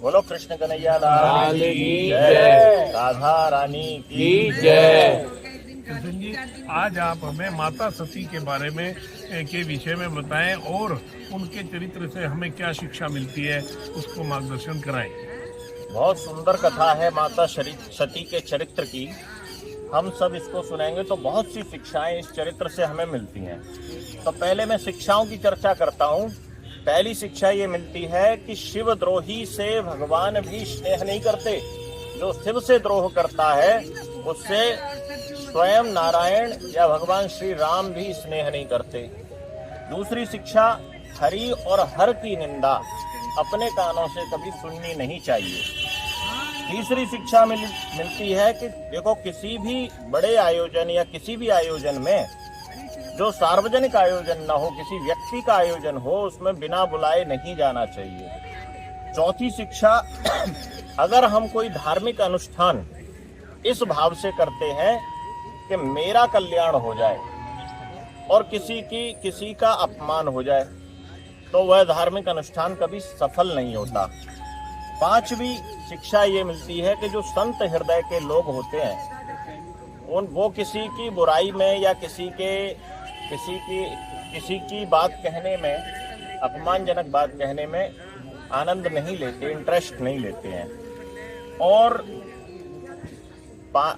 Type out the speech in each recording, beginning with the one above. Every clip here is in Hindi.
बोलो कृष्ण कन्हैया लाल की जय, राधा रानी की जय। कृष्ण जी, आज आप हमें माता सती के बारे में के विषय में बताएं और उनके चरित्र से हमें क्या शिक्षा मिलती है, उसको मार्गदर्शन कराएं। बहुत सुंदर कथा है माता सती के चरित्र की। हम सब इसको सुनेंगे तो बहुत सी शिक्षाएं इस चरित्र से हमें मिलती हैं। तो पहले मैं शिक्षाओं की चर्चा करता हूँ। पहली शिक्षा ये मिलती है कि शिव द्रोही से भगवान भी स्नेह नहीं करते। जो शिव से द्रोह करता है उससे स्वयं नारायण या भगवान श्री राम भी स्नेह नहीं करते। दूसरी शिक्षा, हरि और हर की निंदा अपने कानों से कभी सुननी नहीं चाहिए। तीसरी शिक्षा मिलती है कि देखो, किसी भी बड़े आयोजन या किसी भी आयोजन में जो सार्वजनिक आयोजन ना हो, किसी व्यक्ति का आयोजन हो, उसमें बिना बुलाए नहीं जाना चाहिए। चौथी शिक्षा, अगर हम कोई धार्मिक अनुष्ठान इस भाव से करते हैं कि मेरा कल्याण हो जाए और किसी का अपमान हो जाए, तो वह धार्मिक अनुष्ठान कभी सफल नहीं होता। पांचवी शिक्षा ये मिलती है कि जो संत हृदय के लोग होते हैं वो किसी की बुराई में या किसी की बात कहने में, अपमानजनक बात कहने में आनंद नहीं लेते, इंटरेस्ट नहीं लेते हैं।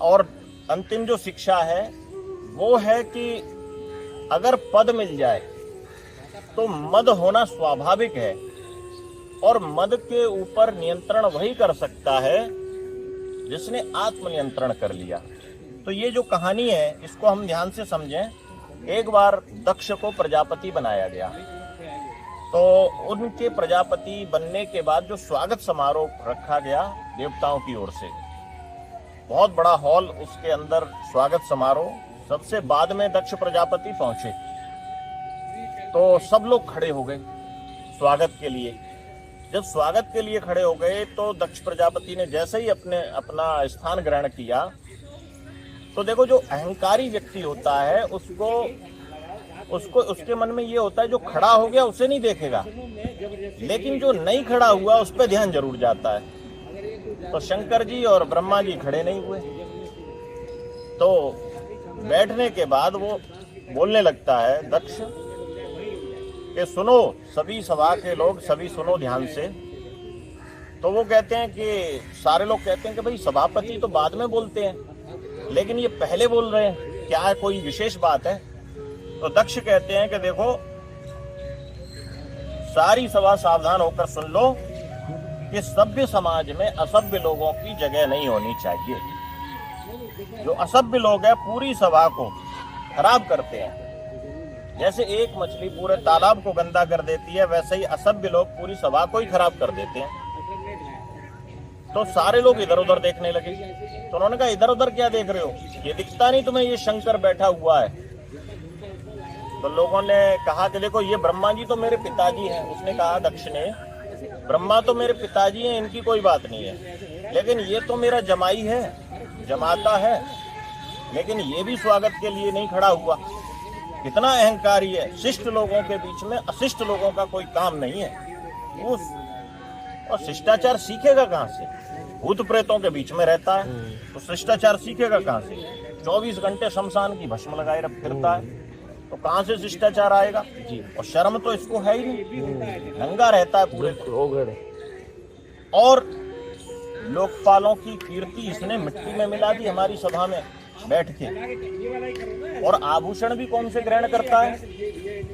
और अंतिम जो शिक्षा है वो है कि अगर पद मिल जाए तो मद होना स्वाभाविक है और मद के ऊपर नियंत्रण वही कर सकता है जिसने आत्मनियंत्रण कर लिया। तो ये जो कहानी है इसको हम ध्यान से समझें। एक बार दक्ष को प्रजापति बनाया गया, तो उनके प्रजापति बनने के बाद जो स्वागत समारोह रखा गया देवताओं की ओर से, बहुत बड़ा हॉल, उसके अंदर स्वागत समारोह। सबसे बाद में दक्ष प्रजापति पहुंचे तो सब लोग खड़े हो गए स्वागत के लिए। जब स्वागत के लिए खड़े हो गए तो दक्ष प्रजापति ने जैसे ही अपना स्थान ग्रहण किया तो देखो, जो अहंकारी व्यक्ति होता है उसको उसके मन में ये होता है जो खड़ा हो गया उसे नहीं देखेगा, लेकिन जो नहीं खड़ा हुआ उस पर ध्यान जरूर जाता है। तो शंकर जी और ब्रह्मा जी खड़े नहीं हुए, तो बैठने के बाद वो बोलने लगता है दक्ष कि सुनो सभी सभा के लोग, सभी सुनो ध्यान से। तो वो कहते हैं कि सारे लोग कहते हैं कि भाई सभापति तो बाद में बोलते हैं लेकिन ये पहले बोल रहे हैं, क्या है, कोई विशेष बात है? तो दक्ष कहते हैं कि देखो, सारी सभा सावधान होकर सुन लो कि सभ्य समाज में असभ्य लोगों की जगह नहीं होनी चाहिए। जो असभ्य लोग हैं पूरी सभा को खराब करते हैं। जैसे एक मछली पूरे तालाब को गंदा कर देती है, वैसे ही असभ्य लोग पूरी सभा को ही खराब कर देते हैं। तो सारे लोग इधर उधर देखने लगे। तो उन्होंने कहा, इधर उधर क्या देख रहे हो, ये दिखता नहीं तुम्हें ये शंकर बैठा हुआ है? तो लोगों ने कहा कि देखो, ये ब्रह्मा जी तो मेरे पिताजी हैं। उसने कहा दक्ष ने, ब्रह्मा तो मेरे पिताजी हैं, इनकी कोई बात नहीं है, लेकिन ये तो मेरा जमाई है, जमाता है, लेकिन ये भी स्वागत के लिए नहीं खड़ा हुआ। कितना अहंकारी है। शिष्ट लोगों के बीच में अशिष्ट लोगों का कोई काम नहीं है। और शिष्टाचार सीखेगा कहाँ से? भूत प्रेतों के बीच में रहता है तो शिष्टाचार सीखेगा कहाँ से? 24 घंटे शमशान की भस्म लगाए फिरता है तो कहाँ से शिष्टाचार आएगा? और शर्म तो इसको है ही नहीं, नंगा रहता है पूरे। और लोकपालों की कीर्ति इसने मिट्टी में मिला दी हमारी सभा में बैठ के। और आभूषण भी कौन से ग्रहण करता है?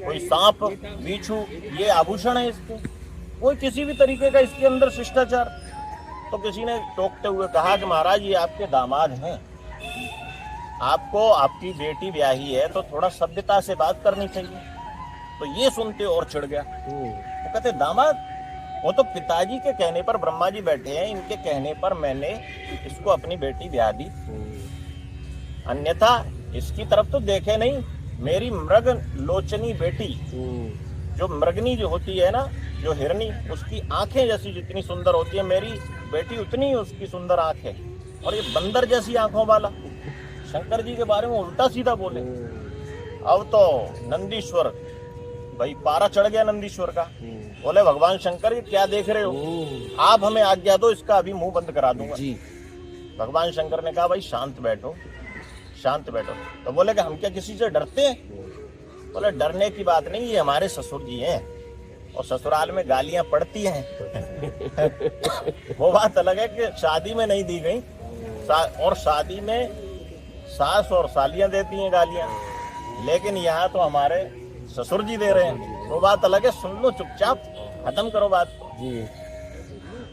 कोई सांप बिच्छू, ये आभूषण है इसके। कोई किसी भी तरीके का इसके अंदर शिष्टाचार। तो किसी ने टोकते हुए कहा कि महाराज ये आपके दामाद हैं, आपको आपकी बेटी ब्याही है तो थोड़ा सभ्यता से बात करनी चाहिए। तो ये सुनते और चिढ़ गया। तो कहते दामाद, वो तो पिताजी के कहने पर ब्रह्मा जी बैठे हैं, इनके कहने पर मैंने इसको अपनी बेटी ब्याह दी, अन्यथा इसकी तरफ तो देखे नहीं। मेरी मृग लोचनी बेटी, जो मृगनी जो होती है ना, जो हिरनी, उसकी आंखें जैसी जितनी सुंदर होती है, मेरी बेटी उतनी ही उसकी सुंदर आंखें। और ये बंदर जैसी आंखों वाला शंकर जी के बारे में उल्टा सीधा बोले। अब तो नंदीश्वर भाई पारा चढ़ गया नंदीश्वर का। बोले भगवान शंकर ये क्या देख रहे हो, आप हमें आज्ञा दो, इसका अभी मुंह बंद करा दूंगा। जी। भगवान शंकर ने कहा भाई शांत बैठो, शांत बैठो। तो बोले कि हम क्या किसी से डरते हैं? बोले डरने की बात नहीं, ये हमारे ससुर जी हैं और ससुराल में गालियां पड़ती हैं। वो बात अलग है कि शादी में नहीं दी गई, और शादी में सास और सालियां देती हैं गालियां, लेकिन यहाँ तो हमारे ससुर जी दे रहे हैं। वो बात अलग है, सुन लो चुपचाप, खत्म करो बात जी।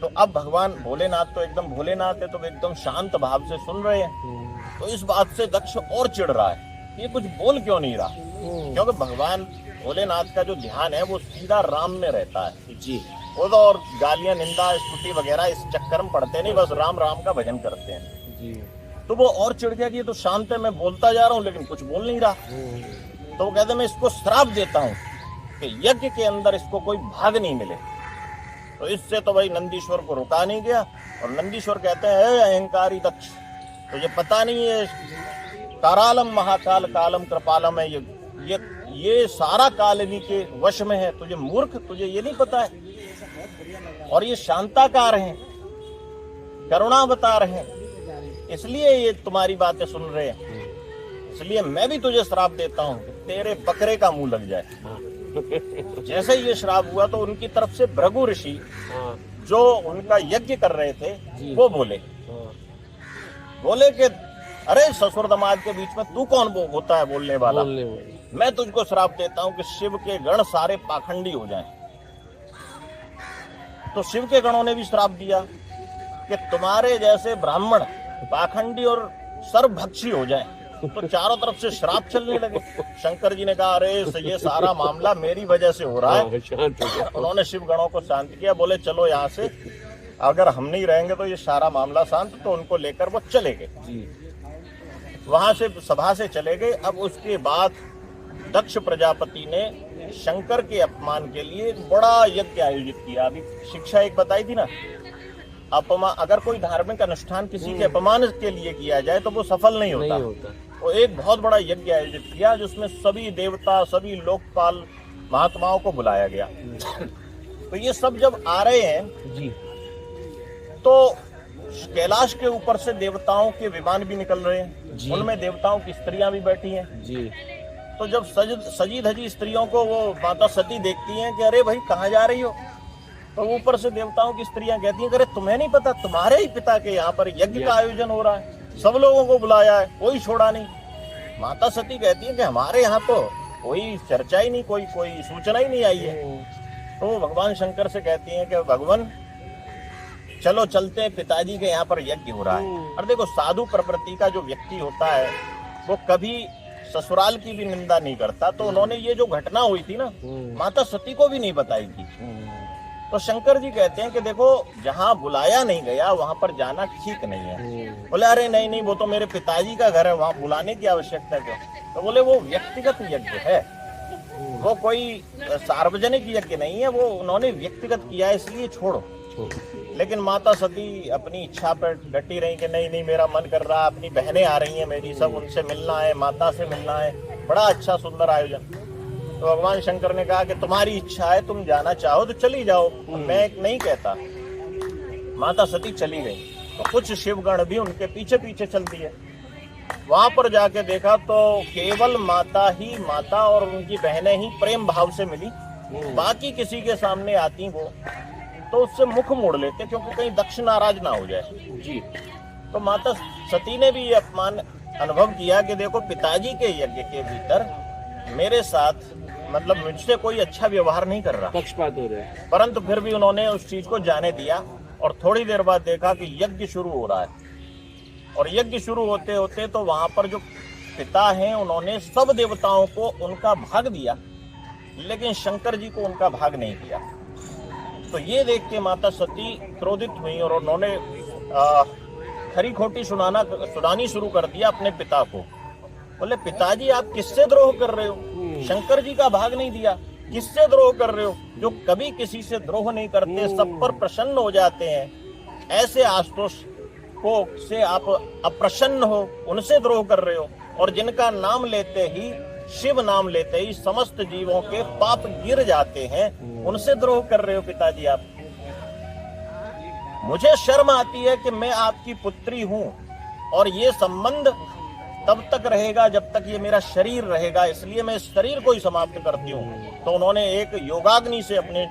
तो अब भगवान भोलेनाथ तो एकदम भोलेनाथ है, तो एकदम शांत भाव से सुन रहे हैं। तो इस बात से दक्ष और चिढ़ रहा है, ये कुछ बोल क्यों नहीं रहा, क्योंकि भगवान भोलेनाथ का जो ध्यान है वो सीधा राम में रहता है जी। वो तो और गालियां, निंदा, स्तुति वगैरह इस चक्कर में पड़ते नहीं, बस राम राम का भजन करते हैं जी। तो वो और चिढ़ गया कि ये तो शांत है, मैं बोलता जा रहा हूँ लेकिन कुछ बोल नहीं रहा। तो वो कहते मैं इसको श्राप देता हूँ कि यज्ञ के अंदर इसको कोई भाग नहीं मिले। तो इससे तो भाई नंदीश्वर को रुका नहीं गया, और नंदीश्वर कहते हैं अहंकारी दक्ष, तो ये पता नहीं है करालम महाकाल कालम कृपालम है, ये सारा काल इन्हीं के वश में है, तुझे मूर्ख, तुझे ये नहीं पता है। और ये शांताकार हैं, करुणा बता रहे हैं, इसलिए ये तुम्हारी बातें सुन रहे हैं। इसलिए मैं भी तुझे श्राप देता हूँ कि तेरे बकरे का मुंह लग जाए। जैसे ही ये श्राप हुआ तो उनकी तरफ से भृगु ऋषि जो उनका यज्ञ कर रहे थे वो बोले कि अरे ससुर दामाद के बीच में तू कौन होता है बोलने वाला? मैं तुझको श्राप देता हूँ कि शिव के गण सारे पाखंडी हो जाएं। तो शिव के गणों ने भी श्राप दिया कि तुम्हारे जैसे ब्राह्मण पाखंडी और सर्वभक्षी हो जाएं। तो चारों तरफ से श्राप चलने लगे। शंकर जी ने कहा अरे ये सारा मामला मेरी वजह से हो रहा है। उन्होंने शिव गणों को शांत किया, बोले चलो यहाँ से, अगर हम नहीं रहेंगे तो ये सारा मामला शांत। तो उनको लेकर वो चले गए, वहां से सभा से चले गए। अब उसके बाद दक्ष प्रजापति ने शंकर के अपमान के लिए एक बड़ा यज्ञ आयोजित किया। अभी शिक्षा एक बताई थी ना, अपमान, अगर कोई धार्मिक अनुष्ठान किसी के अपमान के लिए किया जाए तो वो सफल नहीं होता। वो एक बहुत बड़ा यज्ञ आयोजित किया जिसमें सभी देवता, सभी लोकपाल महात्माओं को बुलाया गया। तो ये सब जब आ रहे हैं जी, तो कैलाश के ऊपर से देवताओं के विमान भी निकल रहे हैं, उनमें देवताओं की स्त्रियां भी बैठी हैं जी। तो जब सजी धजी स्त्रियों को वो माता सती देखती हैं कि अरे भाई कहाँ जा रही हो, तो ऊपर से देवताओं की स्त्रियां कहती हैं अरे तुम्हें नहीं पता, तुम्हारे ही पिता के यहाँ पर यज्ञ का आयोजन हो रहा है, सब लोगों को बुलाया है, कोई छोड़ा नहीं। माता सती कहती है कि हमारे यहाँ तो कोई चर्चा ही नहीं, कोई सूचना ही नहीं आई है। तो भगवान शंकर से कहती हैं कि भगवान चलो चलते हैं, पिताजी के यहाँ पर यज्ञ हो रहा है। और देखो साधु प्रवृत्ति का जो व्यक्ति होता है वो कभी ससुराल की भी निंदा नहीं करता। तो उन्होंने ये जो घटना हुई थी ना, माता सती को भी नहीं बताई थी। तो शंकर जी कहते हैं कि देखो जहाँ बुलाया नहीं गया वहां पर जाना ठीक नहीं है। बोले अरे नहीं, वो तो मेरे पिताजी का घर है, वहां बुलाने की आवश्यकता क्यों? तो बोले वो व्यक्तिगत यज्ञ है, वो कोई सार्वजनिक यज्ञ नहीं है, वो उन्होंने व्यक्तिगत किया है, इसलिए छोड़ो। लेकिन माता सती अपनी इच्छा पर डटी रही कि नहीं मेरा मन कर रहा, अपनी बहनें आ रही हैं मेरी, सब उनसे मिलना है, माता से मिलना है, बड़ा अच्छा सुंदर आयोजन। तो भगवान शंकर ने कहा कि तुम्हारी इच्छा है, तुम जाना चाहो तो चली जाओ, मैं नहीं कहता। माता सती चली गई तो कुछ शिवगण भी उनके पीछे पीछे चल दिए। वहां पर जाके देखा तो केवल माता और उनकी बहनें ही प्रेम भाव से मिली, बाकी किसी के सामने आती वो तो उससे मुख मोड़ लेते क्योंकि कहीं दक्ष नाराज ना हो जाए जी। तो माता सती ने भी ये अपमान अनुभव किया कि देखो पिताजी के यज्ञ के भीतर मेरे साथ मतलब मुझसे कोई अच्छा व्यवहार नहीं कर रहा, पक्षपात हो रहा है। परंतु फिर भी उन्होंने उस चीज को जाने दिया। और थोड़ी देर बाद देखा कि यज्ञ शुरू हो रहा है, और यज्ञ शुरू होते होते तो वहां पर जो पिता हैं उन्होंने सब देवताओं को उनका भाग दिया, लेकिन शंकर जी को उनका भाग नहीं दिया। तो ये देख के माता सती क्रोधित हुई और उन्होंने खरी खोटी सुनानी शुरू कर दिया अपने पिता को। बोले पिताजी आप किससे द्रोह कर रहे हो? शंकर जी का भाग नहीं दिया, किससे द्रोह कर रहे हो? जो कभी किसी से द्रोह नहीं करते, सब पर प्रसन्न हो जाते हैं, ऐसे आशुतोष को से आप अप्रसन्न हो, उनसे द्रोह कर रहे हो। और जिनका नाम लेते ही शिव नाम लेते ही समस्त जीवों के पाप गिर जाते हैं, उनसे द्रोह कर रहे हो पिताजी आप। मुझे शर्म आती है कि मैं आपकी पुत्री हूं और ये संबंध तब तक रहेगा जब तक ये मेरा शरीर रहेगा, इसलिए मैं इस शरीर को ही समाप्त करती हूँ। तो उन्होंने एक योगाग्नि से अपने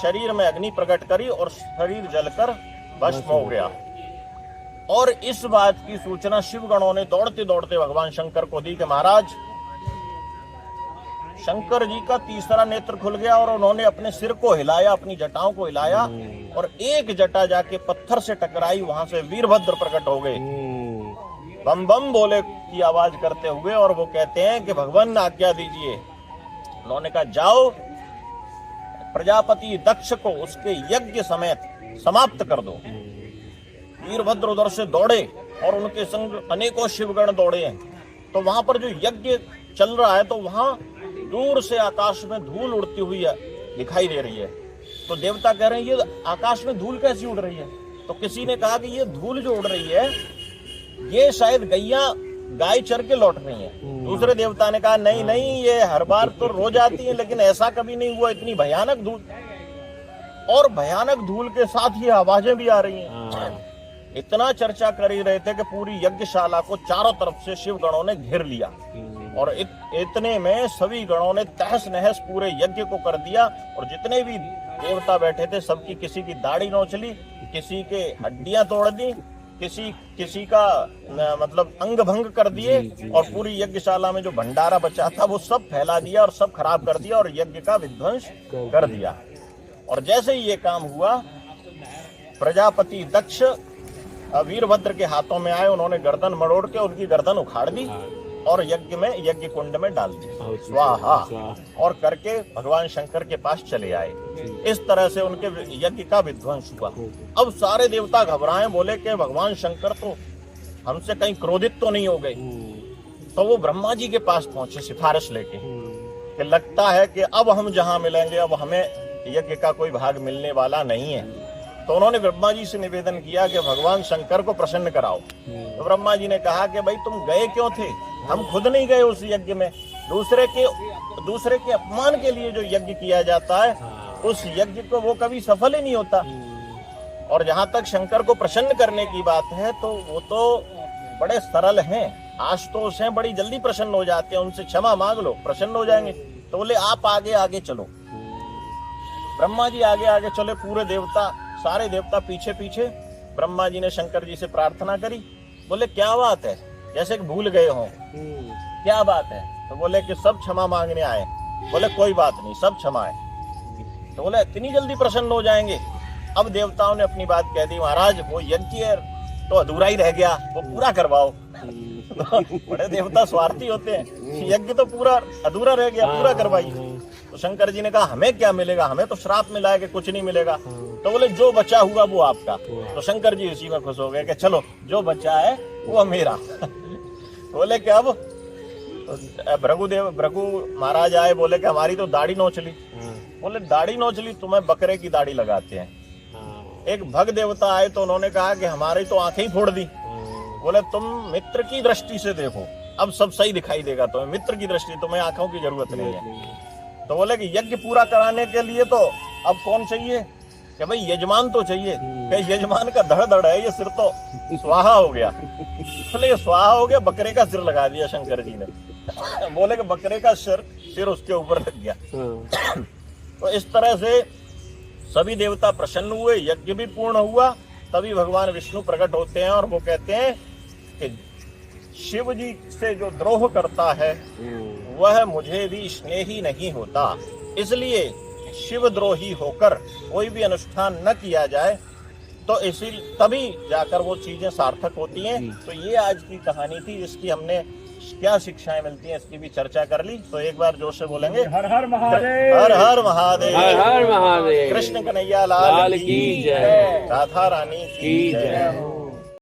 शरीर में अग्नि प्रकट करी और शरीर जलकर भस्म हो गया। और इस बात की सूचना शिवगणों ने दौड़ते दौड़ते भगवान शंकर को दी कि महाराज, शंकर जी का तीसरा नेत्र खुल गया और उन्होंने अपने सिर को हिलाया, अपनी जटाओं को हिलाया और एक जटा जाके पत्थर से टकराई, वहां से वीरभद्र प्रकट हो गए, बम बम बोले की आवाज करते हुए। और वो कहते हैं कि भगवान आज्ञा दीजिए। उन्होंने कहा जाओ प्रजापति दक्ष को उसके यज्ञ समेत समाप्त कर दो। वीरभद्र उधर से दौड़े और उनके संग अनेकों शिवगण दौड़े हैं। तो वहां पर जो यज्ञ चल रहा है तो वहां दूर से आकाश में धूल उड़ती हुई दिखाई दे रही है। तो देवता कह रहे हैं ये आकाश में धूल कैसी उड़ रही है? तो किसी ने कहा कि ये धूल जो उड़ रही है ये शायद गाय चर के लौट रही है। दूसरे देवता ने कहा नहीं नहीं, ये हर बार तो रोज आती है, लेकिन ऐसा कभी नहीं हुआ, इतनी भयानक धूल। और भयानक धूल के साथ ही आवाजें भी आ रही हैं। इतना चर्चा कर ही रहे थे कि पूरी यज्ञशाला को चारों तरफ से शिव गणों ने घेर लिया और इतने में सभी गणों ने तहस नहस पूरे यज्ञ को कर दिया। और जितने भी देवता बैठे थे सबकी किसी की दाढ़ी नोच ली, किसी के हड्डियां तोड़ दी, किसी का मतलब अंग भंग कर दिए और पूरी यज्ञशाला में जो भंडारा बचा था वो सब फैला दिया और सब खराब कर दिया और यज्ञ का विध्वंस कर दिया। और जैसे ही ये काम हुआ, प्रजापति दक्ष वीरभद्र के हाथों में आए, उन्होंने गर्दन मरोड़ के उनकी गर्दन उखाड़ दी और यज्ञ कुंड में डाल दी, स्वाहा और करके भगवान शंकर के पास चले आए। इस तरह से उनके यज्ञ का विध्वंस हुआ। अब सारे देवता घबराए, बोले कि भगवान शंकर तो हमसे कहीं क्रोधित तो नहीं हो गए। तो वो ब्रह्मा जी के पास पहुंचे सिफारिश लेके कि लगता है कि अब हम जहां मिलेंगे अब हमें यज्ञ का कोई भाग मिलने वाला नहीं है। तो उन्होंने ब्रह्मा जी से निवेदन किया कि भगवान शंकर को प्रसन्न कराओ। तो ब्रह्मा जी ने कहा कि भाई तुम गए क्यों थे? हम खुद नहीं गए उस यज्ञ में। दूसरे के अपमान के लिए जो यज्ञ किया जाता है उस यज्ञ को वो कभी सफल ही नहीं होता। और जहां तक शंकर को प्रसन्न करने की बात है तो वो तो बड़े सरल हैं, आशुतोष हैं, बड़ी जल्दी प्रसन्न हो जाते हैं, उनसे क्षमा मांग लो प्रसन्न हो जाएंगे। तो बोले आप आगे आगे चलो। ब्रह्मा जी आगे आगे चले, पूरे देवता सारे देवता पीछे पीछे। ब्रह्मा जी ने शंकर जी से प्रार्थना करी, बोले क्या बात है, जैसे कि भूल गए हो, क्या बात है? तो बोले कि सब क्षमा मांगने आए। बोले कोई बात नहीं, सब क्षमा है। तो बोले इतनी जल्दी प्रसन्न हो जाएंगे? अब देवताओं ने अपनी बात कह दी, महाराज वो यज्ञ तो अधूरा ही रह गया, वो पूरा करवाओ। बड़े देवता स्वार्थी होते हैं, यज्ञ तो पूरा अधूरा रह गया, पूरा करवाइए। तो शंकर जी ने कहा हमें क्या मिलेगा, हमें तो श्राप मिला है कि कुछ नहीं मिलेगा। तो बोले जो बचा हुआ वो आपका। तो शंकर जी उसी में खुश हो गए कि चलो जो बचा है वो मेरा। बोले कि अब भृगु महाराज आए, बोले कि हमारी तो दाढ़ी नोच ली। बोले दाढ़ी नोच ली, तुम्हें बकरे की दाढ़ी लगाते हैं। एक भग देवता आए तो उन्होंने कहा कि हमारी तो आंखें ही फोड़ दी। बोले तुम मित्र की दृष्टि से देखो, अब सब सही दिखाई देगा तुम्हें, मित्र की दृष्टि, तुम्हें आंखों की जरूरत नहीं है। तो बोले कि यज्ञ पूरा कराने के लिए तो अब कौन चाहिए? कि भाई यजमान तो चाहिए। कि यजमान का धड़ धड़ है, ये सिर तो स्वाहा हो गया। बोले स्वाहा हो गया, बकरे का सिर लगा दिया शंकर जी ने। बोले कि बकरे का सिर उसके ऊपर लग गया। तो इस तरह से सभी देवता प्रसन्न हुए, यज्ञ भी पूर्ण हुआ। तभी भगवान विष्णु प्रकट होते हैं और वो कहते हैं कि शिव जी से जो द्रोह करता है वह मुझे भी स्नेही नहीं होता, इसलिए शिव द्रोही होकर कोई भी अनुष्ठान न किया जाए। तो इसी तभी जाकर वो चीजें सार्थक होती हैं। तो ये आज की कहानी थी, इसकी हमने क्या शिक्षाएं मिलती हैं इसकी भी चर्चा कर ली। तो एक बार जोर से बोलेंगे हर हर महादेव, हर हर महादेव, हर हर महादेव। कृष्ण कन्हैया लाल की जय, राधा रानी की जय।